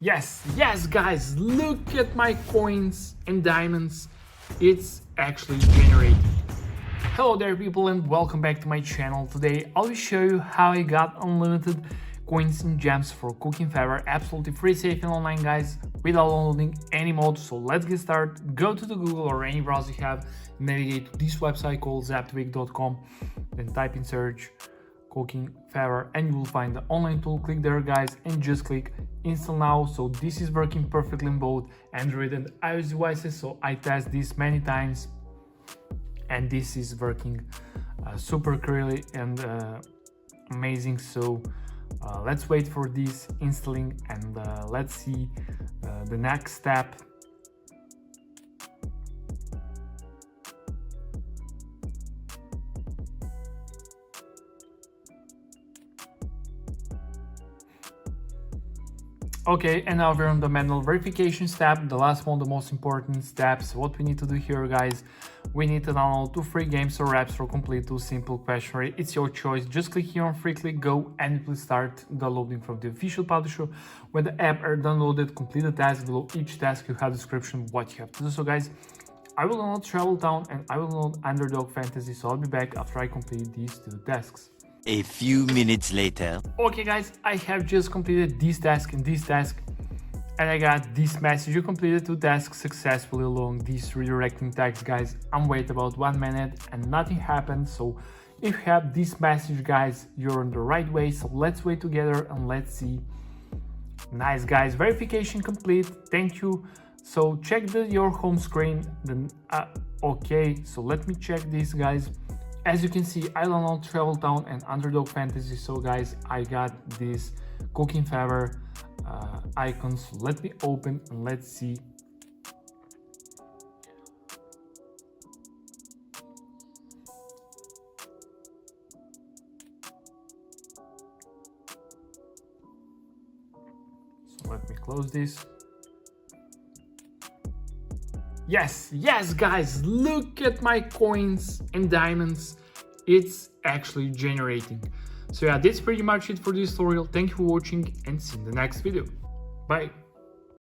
Yes, guys, look at my coins and diamonds. It's actually generating. Hello there, people, and welcome back to my channel. Today, I'll show you how I got unlimited coins and gems for Cooking Favor, absolutely free, safe, and online, guys, without downloading any mod. So let's get started. Go to the Google or any browser you have, navigate to this website called zaptweak.com, then type in search Cooking Favor and you will find the online tool. Click there, guys, and just click install now. So this is working perfectly in both Android and iOS devices. So I test this many times and this is working super clearly and amazing. So let's wait for this installing and let's see the next step. Okay, and now we're on the manual verification step, the last one, the most important steps. What we need to do here, guys, we need to download 2 free games or apps for complete 2 simple questionnaire. It's your choice. Just click here on free, click go, and it will start downloading from the official publisher. When the app are downloaded, complete the task. Below each task you have description what you have to do. So guys, I will download Travel Town and I will download Underdog Fantasy, so I'll be back after I complete these 2 tasks. A few minutes later. Okay, guys, I have just completed this task and this task, and I got this message: you completed 2 tasks successfully along these redirecting tags, guys. I'm waiting about 1 minute and nothing happened. So if you have this message, guys, you're on the right way. So let's wait together and let's see. Nice, guys, verification complete. Thank you. So check your home screen. Then okay, so let me check this, guys. As you can see, I downloaded Travel Town and Underdog Fantasy. So guys, I got this Cooking Favor icons. So let me open and let's see. So let me close this. Yes, guys, look at my coins and diamonds. It's actually generating. So yeah, that's pretty much it for this tutorial. Thank you for watching and see you in the next video. Bye.